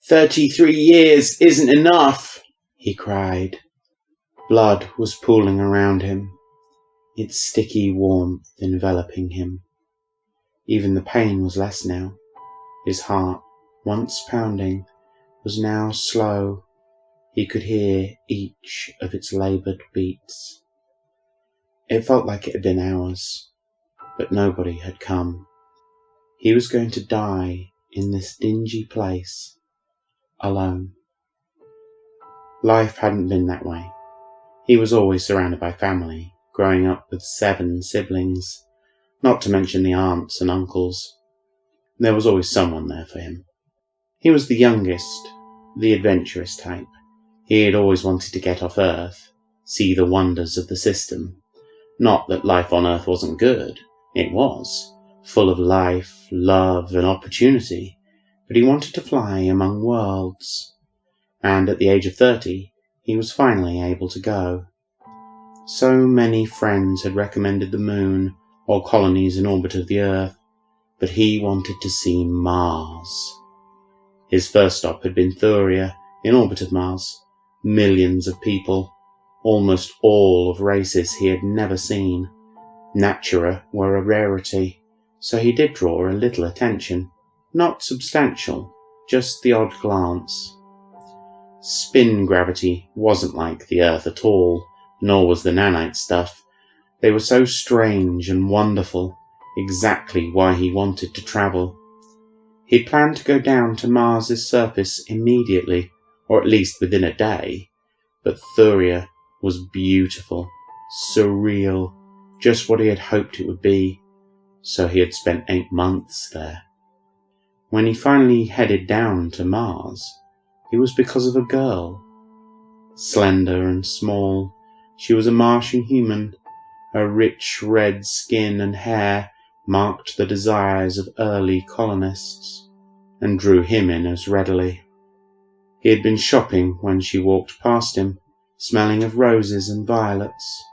33 years isn't enough, he cried. Blood was pooling around him, its sticky warmth enveloping him. Even the pain was less now. His heart, once pounding, was now slow. He could hear each of its laboured beats. It felt like it had been hours, but nobody had come. He was going to die in this dingy place, alone. Life hadn't been that way. He was always surrounded by family, growing up with 7 siblings, not to mention the aunts and uncles. There was always someone there for him. He was the youngest, the adventurous type. He had always wanted to get off Earth, see the wonders of the system. Not that life on Earth wasn't good. It was, full of life, love, and opportunity, but he wanted to fly among worlds. And at the age of 30, he was finally able to go. So many friends had recommended the Moon or colonies in orbit of the Earth, but he wanted to see Mars. His first stop had been Thuria, in orbit of Mars. Millions of people, almost all of races he had never seen. Natura were a rarity, so he did draw a little attention. Not substantial, just the odd glance. Spin gravity wasn't like the Earth at all, nor was the nanite stuff. They were so strange and wonderful, exactly why he wanted to travel. He'd planned to go down to Mars's surface immediately, or at least within a day, but Thuria was beautiful, surreal, just what he had hoped it would be, so he had spent 8 months there. When he finally headed down to Mars, it was because of a girl. Slender and small, she was a Martian human. Her rich red skin and hair marked the desires of early colonists, and drew him in as readily. He had been shopping when she walked past him, smelling of roses and violets.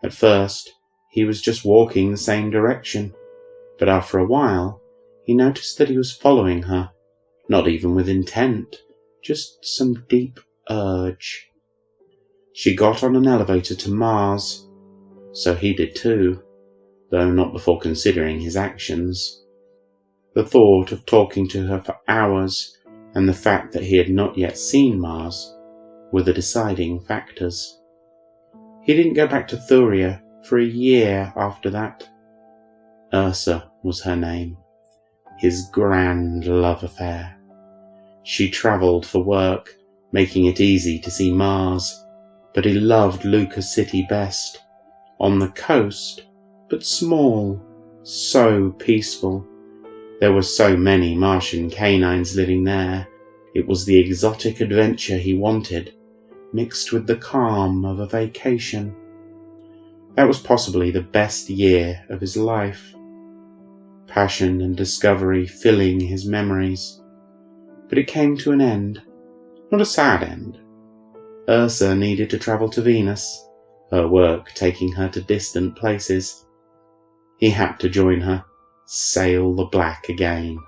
At first, he was just walking the same direction, but after a while, he noticed that he was following her, not even with intent, just some deep urge. She got on an elevator to Mars, so he did too, though not before considering his actions. The thought of talking to her for hours and the fact that he had not yet seen Mars were the deciding factors. He didn't go back to Thuria for a year after that. Ursa was her name, his grand love affair. She travelled for work, making it easy to see Mars, but he loved Lucas City best. On the coast, but small, so peaceful. There were so many Martian canines living there. It was the exotic adventure he wanted, mixed with the calm of a vacation. That was possibly the best year of his life. Passion and discovery filling his memories. But it came to an end. Not a sad end. Ursa needed to travel to Venus, her work taking her to distant places. He had to join her, sail the black again.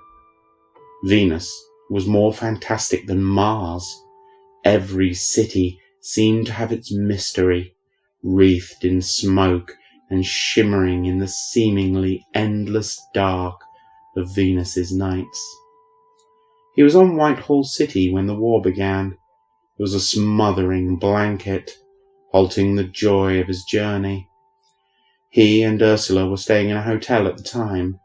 Venus was more fantastic than Mars. Every city seemed to have its mystery, wreathed in smoke and shimmering in the seemingly endless dark of Venus's nights. He was on Whitehall City when the war began. It was a smothering blanket, halting the joy of his journey. He and Ursula were staying in a hotel at the time.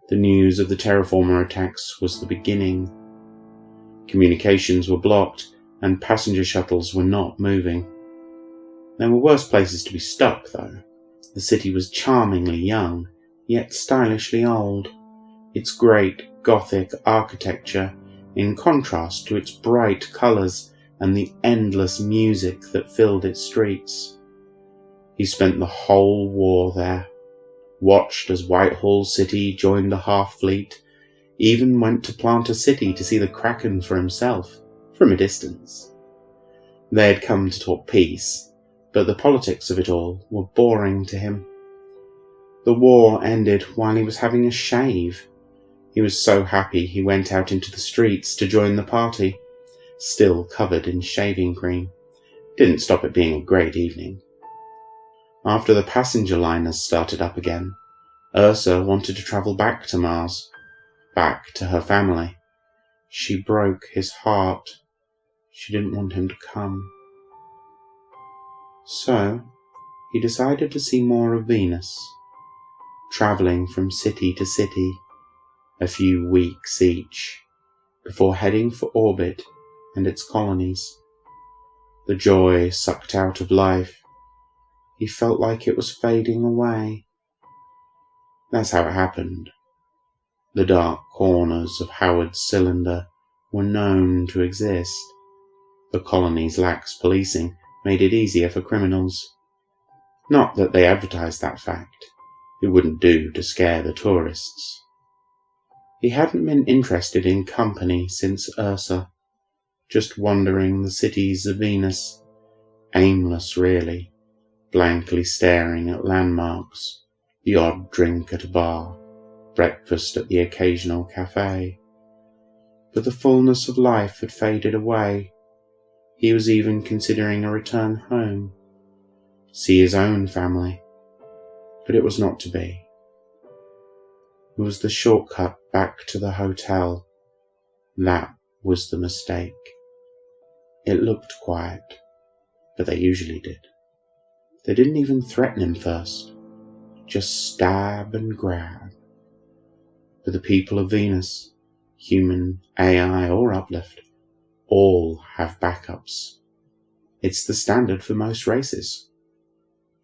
The news of the terraformer attacks was the beginning. Communications were blocked, and passenger shuttles were not moving. There were worse places to be stuck, though. The city was charmingly young, yet stylishly old. Its great Gothic architecture, in contrast to its bright colours and the endless music that filled its streets. He spent the whole war there, watched as Whitehall City joined the Half-Fleet, even went to Planter City to see the Kraken for himself, from a distance. They had come to talk peace, but the politics of it all were boring to him. The war ended while he was having a shave. He was so happy he went out into the streets to join the party. still covered in shaving cream, didn't stop it being a great evening. After the passenger liners started up again, Ursa wanted to travel back to Mars, back to her family. She broke his heart. She didn't want him to come. So, he decided to see more of Venus, travelling from city to city, a few weeks each, before heading for orbit and its colonies. The joy sucked out of life. He felt like it was fading away. That's how it happened. The dark corners of Howard's cylinder were known to exist. The colony's lax policing made it easier for criminals. Not that they advertised that fact. It wouldn't do to scare the tourists. He hadn't been interested in company since Ursa, just wandering the cities of Venus, aimless really, blankly staring at landmarks, the odd drink at a bar, breakfast at the occasional cafe. But the fullness of life had faded away. He was even considering a return home, see his own family, but it was not to be. It was the shortcut back to the hotel. That was the mistake. It looked quiet, but they usually did. They didn't even threaten him first, just stab and grab. But the people of Venus, human, AI, or uplift, all have backups. It's the standard for most races,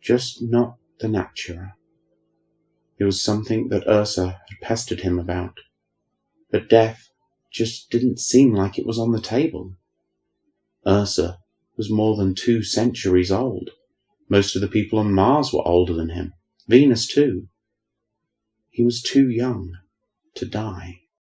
just not the Natura. It was something that Ursa had pestered him about, but death just didn't seem like it was on the table. Ursa was more than 2 centuries old. Most of the people on Mars were older than him, Venus too. He was too young to die.